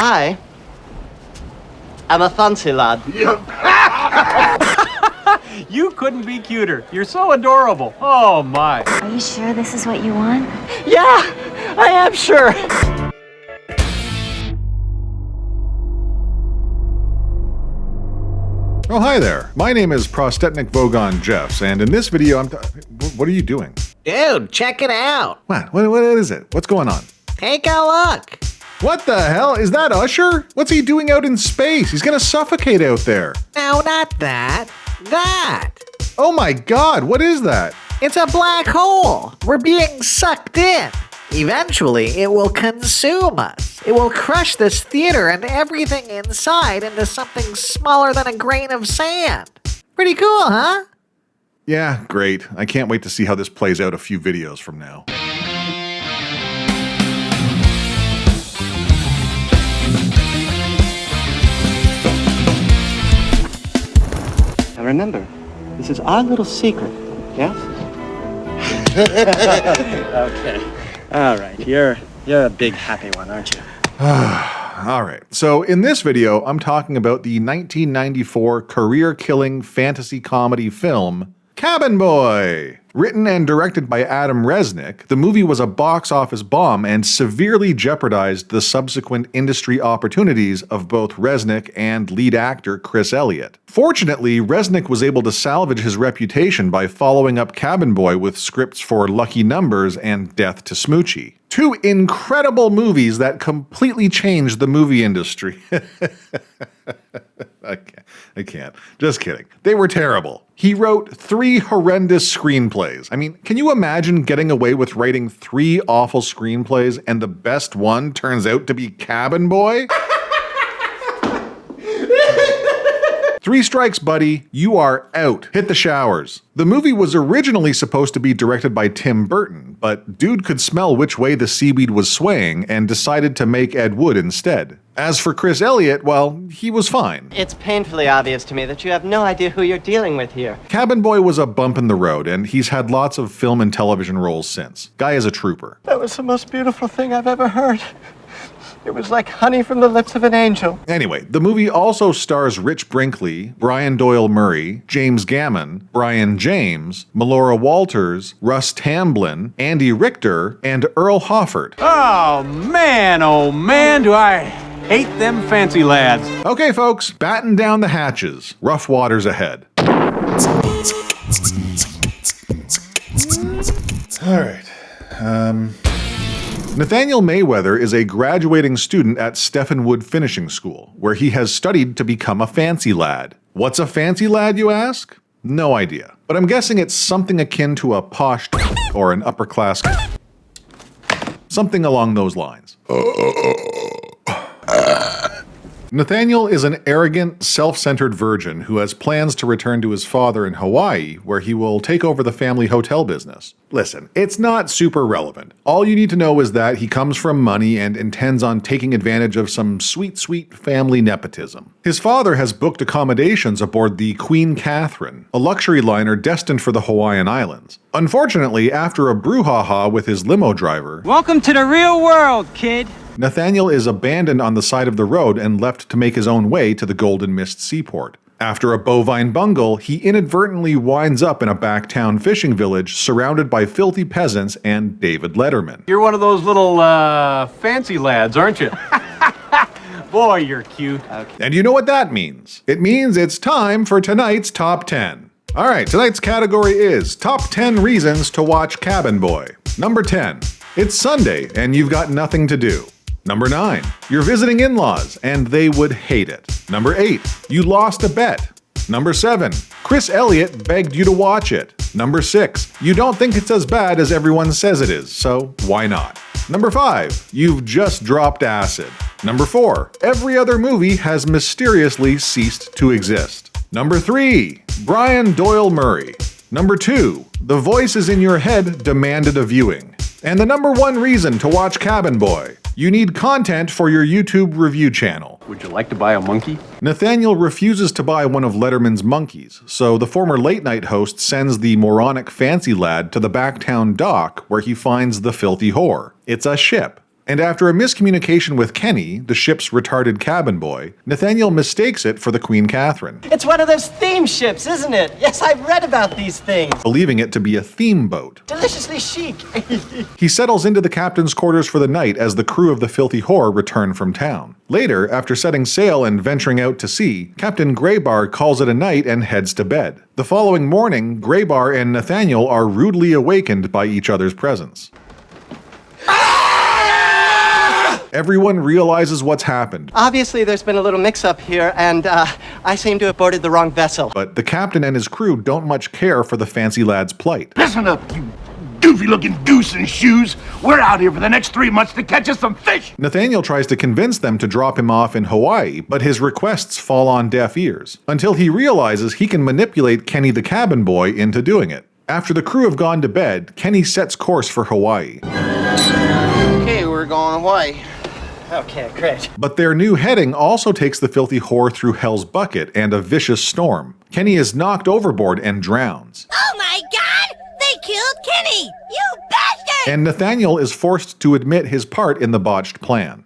I am a fancy lad. You couldn't be cuter. You're so adorable. Oh, my. Are you sure this is what you want? Yeah, I am sure. Oh, hi there. My name is Prostetnic Vogon Jeffs, and in this video, what are you doing? Dude, check it out. What is it? What's going on? Take a look. What the hell? Is that Usher? What's he doing out in space? He's gonna suffocate out there. No, not that. That. Oh my god, what is that? It's a black hole. We're being sucked in. Eventually, it will consume us. It will crush this theater and everything inside into something smaller than a grain of sand. Pretty cool, huh? Yeah, great. I can't wait to see how this plays out a few videos from now. Now remember, this is our little secret, yes? Okay. All right, you're a big happy one, aren't you? All right, so in this video, I'm talking about the 1994 career-killing fantasy comedy film, Cabin Boy. Written and directed by Adam Resnick, the movie was a box office bomb and severely jeopardized the subsequent industry opportunities of both Resnick and lead actor Chris Elliott. Fortunately, Resnick was able to salvage his reputation by following up Cabin Boy with scripts for Lucky Numbers and Death to Smoochie. Two incredible movies that completely changed the movie industry. I can't. Just kidding. They were terrible. He wrote 3 horrendous screenplays. I mean, can you imagine getting away with writing 3 awful screenplays and the best one turns out to be Cabin Boy? 3 strikes, buddy. You are out. Hit the showers. The movie was originally supposed to be directed by Tim Burton, but dude could smell which way the seaweed was swaying and decided to make Ed Wood instead. As for Chris Elliott, well, he was fine. It's painfully obvious to me that you have no idea who you're dealing with here. Cabin Boy was a bump in the road, and he's had lots of film and television roles since. Guy is a trooper. That was the most beautiful thing I've ever heard. It was like honey from the lips of an angel. Anyway, the movie also stars Rich Brinkley, Brian Doyle Murray, James Gammon, Brian James, Melora Walters, Russ Tamblyn, Andy Richter, and Earl Hofford. Oh, man, do I hate them fancy lads. Okay, folks, batten down the hatches. Rough waters ahead. All right. Nathaniel Mayweather is a graduating student at Stephen Wood Finishing School, where he has studied to become a fancy lad. What's a fancy lad, you ask? No idea. But I'm guessing it's something akin to a posh or an upper class. Something along those lines. Nathaniel is an arrogant, self-centered virgin who has plans to return to his father in Hawaii, where he will take over the family hotel business. Listen, it's not super relevant. All you need to know is that he comes from money and intends on taking advantage of some sweet, sweet family nepotism. His father has booked accommodations aboard the Queen Catherine, a luxury liner destined for the Hawaiian Islands. Unfortunately, after a brouhaha with his limo driver, Welcome to the real world, kid. Nathaniel is abandoned on the side of the road and left to make his own way to the Golden Mist seaport. After a bovine bungle, he inadvertently winds up in a backtown fishing village surrounded by filthy peasants and David Letterman. You're one of those little, fancy lads, aren't you? Boy, you're cute. And you know what that means? It means it's time for tonight's Top 10. All right, tonight's category is Top 10 Reasons to Watch Cabin Boy. Number 10. It's Sunday and you've got nothing to do. Number 9, you're visiting in-laws and they would hate it. Number 8, you lost a bet. Number 7, Chris Elliott begged you to watch it. Number 6, you don't think it's as bad as everyone says it is, so why not? Number 5, you've just dropped acid. Number 4, every other movie has mysteriously ceased to exist. Number 3, Brian Doyle Murray. Number 2, the voices in your head demanded a viewing. And the number 1 reason to watch Cabin Boy, you need content for your YouTube review channel. Would you like to buy a monkey? Nathaniel refuses to buy one of Letterman's monkeys, so the former late-night host sends the moronic fancy lad to the backtown dock where he finds the filthy whore. It's a ship. And after a miscommunication with Kenny, the ship's retarded cabin boy, Nathaniel mistakes it for the Queen Catherine, It's one of those theme ships, isn't it? Yes, I've read about these things. believing it to be a theme boat. Deliciously chic. He settles into the captain's quarters for the night as the crew of the Filthy Whore return from town. Later, after setting sail and venturing out to sea, Captain Graybar calls it a night and heads to bed. The following morning, Graybar and Nathaniel are rudely awakened by each other's presence. Everyone realizes what's happened, Obviously, there's been a little mix-up here, and I seem to have boarded the wrong vessel. but the captain and his crew don't much care for the fancy lad's plight. Listen up, you goofy-looking goose in shoes. We're out here for the next 3 months to catch us some fish. Nathaniel tries to convince them to drop him off in Hawaii, but his requests fall on deaf ears, until he realizes he can manipulate Kenny the cabin boy into doing it. After the crew have gone to bed, Kenny sets course for Hawaii. Okay, we're going away. Okay, great. But their new heading also takes the Filthy Whore through Hell's Bucket and a vicious storm. Kenny is knocked overboard and drowns. Oh my god! They killed Kenny! You bastard! And Nathaniel is forced to admit his part in the botched plan.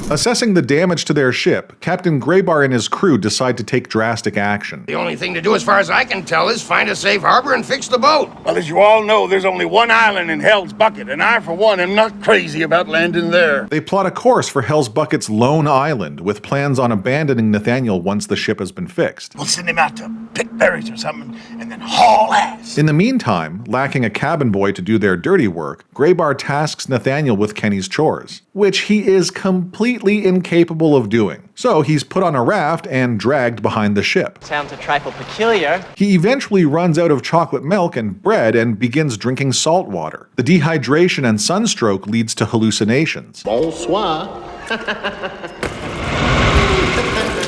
Assessing the damage to their ship, Captain Graybar and his crew decide to take drastic action. The only thing to do, as far as I can tell, is find a safe harbor and fix the boat. Well, as you all know, there's only one island in Hell's Bucket, and I, for one, am not crazy about landing there. They plot a course for Hell's Bucket's lone island, with plans on abandoning Nathaniel once the ship has been fixed. We'll send him out to pick berries or something, and then haul ass. In the meantime, lacking a cabin boy to do their dirty work, Graybar tasks Nathaniel with Kenny's chores, which he is completely incapable of doing. So he's put on a raft and dragged behind the ship. Sounds a trifle peculiar. He eventually runs out of chocolate milk and bread and begins drinking salt water. The dehydration and sunstroke leads to hallucinations. Bonsoir.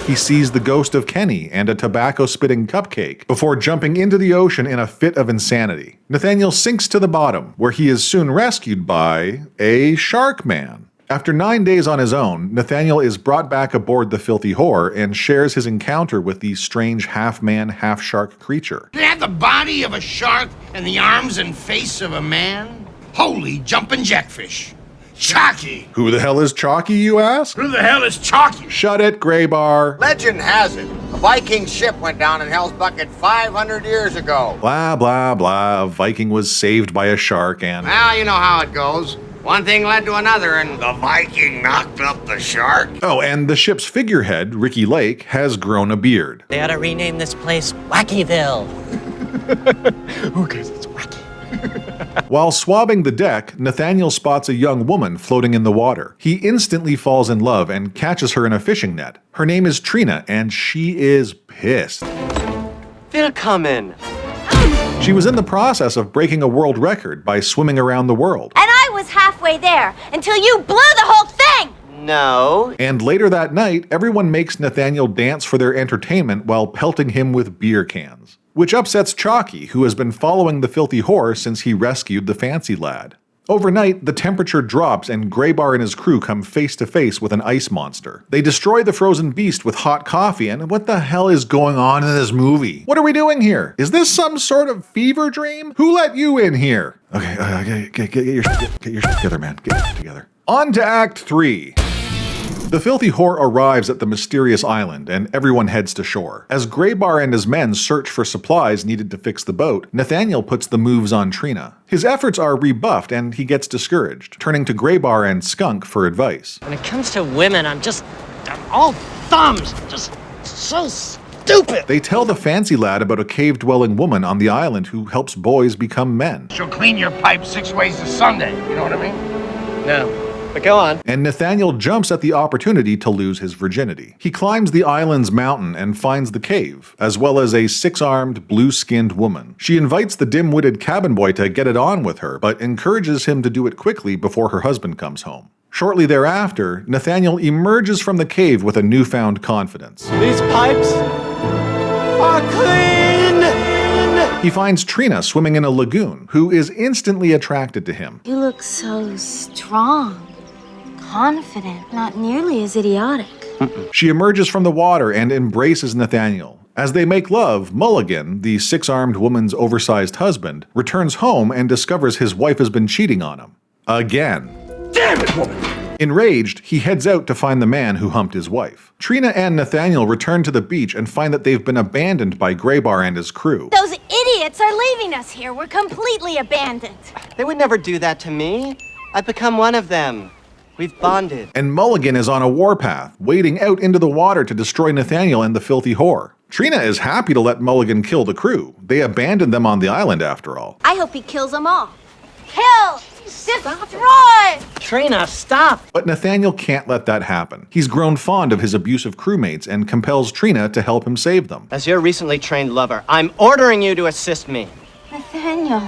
He sees the ghost of Kenny and a tobacco-spitting cupcake before jumping into the ocean in a fit of insanity. Nathaniel sinks to the bottom, where he is soon rescued by a shark man. After 9 days on his own, Nathaniel is brought back aboard the Filthy Whore and shares his encounter with the strange half-man, half-shark creature. It had the body of a shark and the arms and face of a man. Holy jumping jackfish. Chalky. Who the hell is Chalky, you ask? Who the hell is Chalky? Shut it, Graybar. Legend has it, a Viking ship went down in Hell's Bucket 500 years ago. Blah, blah, blah. A Viking was saved by a shark and... Well, you know how it goes. One thing led to another, and the Viking knocked up the shark. Oh, and the ship's figurehead, Ricky Lake, has grown a beard. They ought to rename this place Wackyville. Because it's wacky. While swabbing the deck, Nathaniel spots a young woman floating in the water. He instantly falls in love and catches her in a fishing net. Her name is Trina, and she is pissed. Willkommen. She was in the process of breaking a world record by swimming around the world. And I was halfway there until you blew the whole thing! No. And later that night, everyone makes Nathaniel dance for their entertainment while pelting him with beer cans. Which upsets Chalky, who has been following the Filthy Whore since he rescued the fancy lad. Overnight, the temperature drops and Graybar and his crew come face to face with an ice monster. They destroy the frozen beast with hot coffee, and what the hell is going on in this movie? What are we doing here? Is this some sort of fever dream? Who let you in here? Okay, get your shit together, man. Get it together. On to Act 3. The Filthy Whore arrives at the mysterious island, and everyone heads to shore. As Graybar and his men search for supplies needed to fix the boat, Nathaniel puts the moves on Trina. His efforts are rebuffed, and he gets discouraged, turning to Graybar and Skunk for advice. When it comes to women, I'm all thumbs. Just so stupid. They tell the fancy lad about a cave-dwelling woman on the island who helps boys become men. She'll clean your pipe 6 ways to Sunday. You know what I mean? No. But go on. And Nathaniel jumps at the opportunity to lose his virginity. He climbs the island's mountain and finds the cave, as well as a 6-armed, blue-skinned woman. She invites the dim-witted cabin boy to get it on with her, but encourages him to do it quickly before her husband comes home. Shortly thereafter, Nathaniel emerges from the cave with a newfound confidence. These pipes are clean! He finds Trina swimming in a lagoon, who is instantly attracted to him. You look so strong, confident, not nearly as idiotic. She emerges from the water and embraces Nathaniel. As they make love, Mulligan, the 6-armed woman's oversized husband, returns home and discovers his wife has been cheating on him. Again. Damn Damn it, woman! Enraged, he heads out to find the man who humped his wife. Trina and Nathaniel return to the beach and find that they've been abandoned by Graybar and his crew. Those idiots are leaving us here. We're completely abandoned. They would never do that to me. I've become one of them. We've bonded. And Mulligan is on a warpath, wading out into the water to destroy Nathaniel and the filthy whore. Trina is happy to let Mulligan kill the crew. They abandoned them on the island after all. I hope he kills them all. Kill! Destroy! Trina, stop! But Nathaniel can't let that happen. He's grown fond of his abusive crewmates and compels Trina to help him save them. As your recently trained lover, I'm ordering you to assist me. Nathaniel,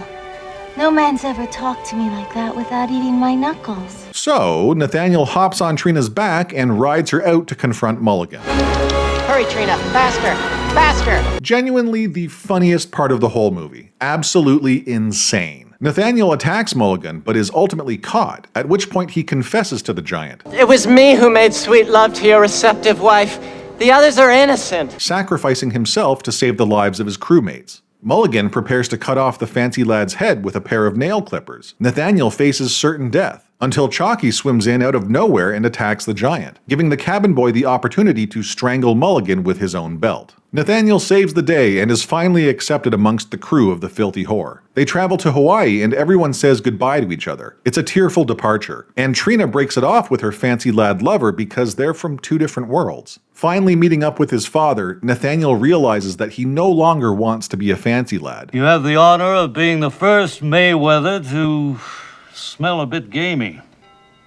no man's ever talked to me like that without eating my knuckles. So, Nathaniel hops on Trina's back and rides her out to confront Mulligan. Hurry, Trina, faster! Faster! Genuinely the funniest part of the whole movie. Absolutely insane. Nathaniel attacks Mulligan, but is ultimately caught, at which point he confesses to the giant. It was me who made sweet love to your receptive wife. The others are innocent. Sacrificing himself to save the lives of his crewmates. Mulligan prepares to cut off the fancy lad's head with a pair of nail clippers. Nathaniel faces certain death, until Chalky swims in out of nowhere and attacks the giant, giving the cabin boy the opportunity to strangle Mulligan with his own belt. Nathaniel saves the day and is finally accepted amongst the crew of the filthy whore. They travel to Hawaii and everyone says goodbye to each other. It's a tearful departure, and Trina breaks it off with her fancy lad lover because they're from two different worlds. Finally meeting up with his father, Nathaniel realizes that he no longer wants to be a fancy lad. You have the honor of being the first Mayweather to smell a bit gamey.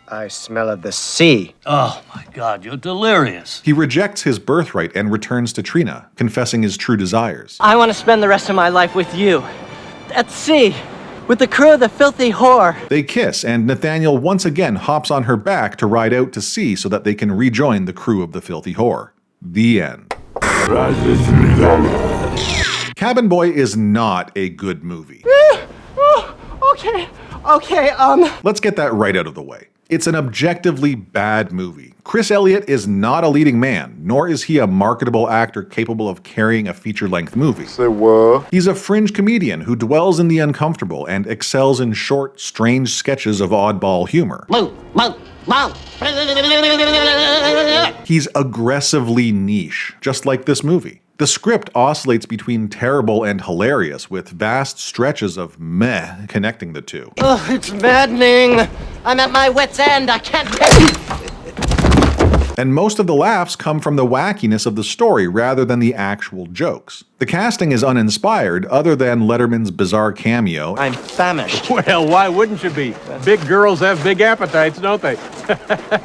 I smell of the sea. Oh my God, you're delirious. He rejects his birthright and returns to Trina, confessing his true desires. I want to spend the rest of my life with you. At sea. With the crew of the filthy whore. They kiss, and Nathaniel once again hops on her back to ride out to sea so that they can rejoin the crew of the filthy whore. The end. Cabin Boy is not a good movie. Okay, Let's get that right out of the way. It's an objectively bad movie. Chris Elliott is not a leading man, nor is he a marketable actor capable of carrying a feature-length movie. Say what? He's a fringe comedian who dwells in the uncomfortable and excels in short, strange sketches of oddball humor. He's aggressively niche, just like this movie. The script oscillates between terrible and hilarious, with vast stretches of meh connecting the two. Oh, it's maddening. I'm at my wit's end. I can't take. And most of the laughs come from the wackiness of the story rather than the actual jokes. The casting is uninspired, other than Letterman's bizarre cameo. I'm famished. Well, why wouldn't you be? Big girls have big appetites, don't they?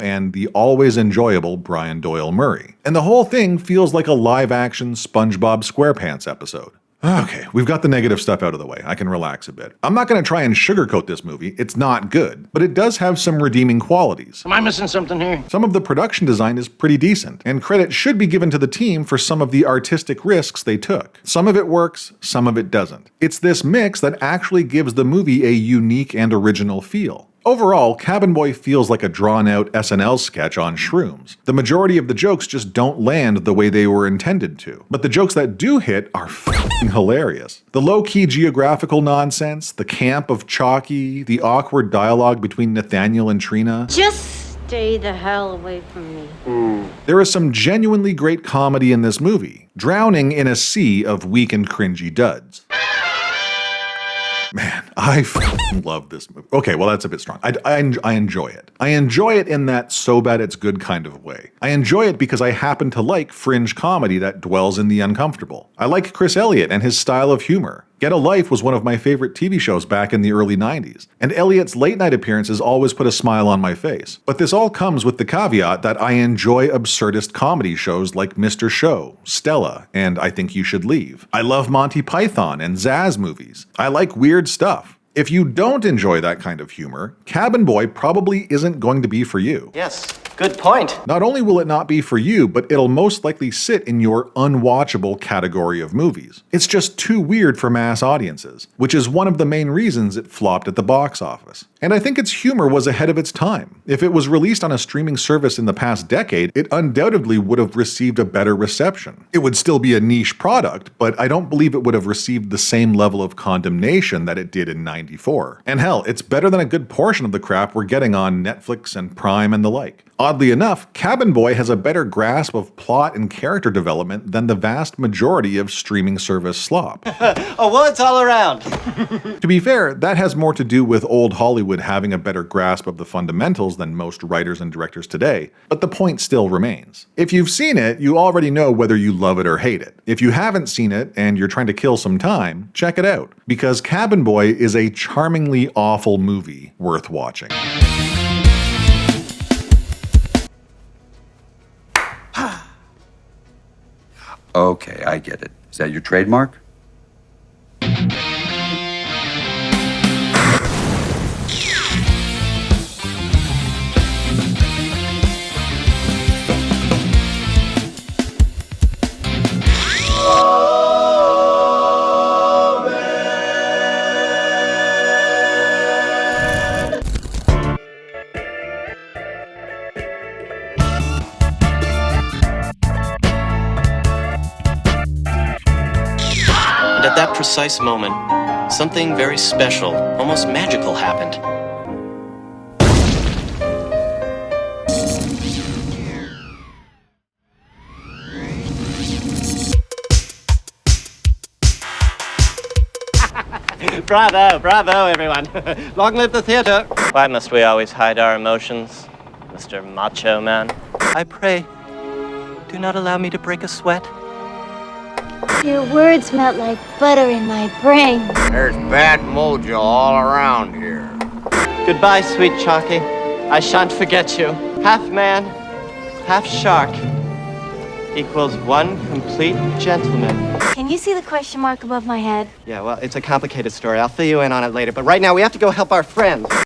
And the always enjoyable Brian Doyle Murray. And the whole thing feels like a live-action SpongeBob SquarePants episode. Okay, we've got the negative stuff out of the way. I can relax a bit. I'm not going to try and sugarcoat this movie. It's not good, but it does have some redeeming qualities. Am I missing something here? Some of the production design is pretty decent, and credit should be given to the team for some of the artistic risks they took. Some of it works, some of it doesn't. It's this mix that actually gives the movie a unique and original feel. Overall, Cabin Boy feels like a drawn-out SNL sketch on shrooms. The majority of the jokes just don't land the way they were intended to. But the jokes that do hit are f***ing hilarious. The low-key geographical nonsense, the camp of Chalky, the awkward dialogue between Nathaniel and Trina. Just stay the hell away from me. There is some genuinely great comedy in this movie, drowning in a sea of weak and cringy duds. Man, I f***ing love this movie. Okay, well, that's a bit strong. I enjoy it. I enjoy it in that so bad it's good kind of way. I enjoy it because I happen to like fringe comedy that dwells in the uncomfortable. I like Chris Elliott and his style of humor. Get a Life was one of my favorite TV shows back in the early 90s, and Elliott's late-night appearances always put a smile on my face. But this all comes with the caveat that I enjoy absurdist comedy shows like Mr. Show, Stella, and I Think You Should Leave. I love Monty Python and Zaz movies. I like weird stuff. If you don't enjoy that kind of humor, Cabin Boy probably isn't going to be for you. Yes, Good point. Not only will it not be for you, but it'll most likely sit in your unwatchable category of movies. It's just too weird for mass audiences, which is one of the main reasons it flopped at the box office. And I think its humor was ahead of its time. If it was released on a streaming service in the past decade, it undoubtedly would have received a better reception. It would still be a niche product, but I don't believe it would have received the same level of condemnation that it did in '94. And hell, it's better than a good portion of the crap we're getting on Netflix and Prime and the like. Oddly enough, Cabin Boy has a better grasp of plot and character development than the vast majority of streaming service slop. Awards all around. To be fair, that has more to do with old Hollywood having a better grasp of the fundamentals than most writers and directors today, but the point still remains. If you've seen it, you already know whether you love it or hate it. If you haven't seen it and you're trying to kill some time, check it out, because Cabin Boy is a charmingly awful movie worth watching. Okay, I get it. Is that your trademark? And at that precise moment, something very special, almost magical happened. Bravo, bravo, everyone. Long live the theater. Why must we always hide our emotions, Mr. Macho Man? I pray, do not allow me to break a sweat. Your words melt like butter in my brain. There's bad mojo all around here. Goodbye, sweet Chalky. I shan't forget you. Half man, half shark equals one complete gentleman. Can you see the question mark above my head? Yeah, well, it's a complicated story. I'll fill you in on it later. But right now, we have to go help our friends.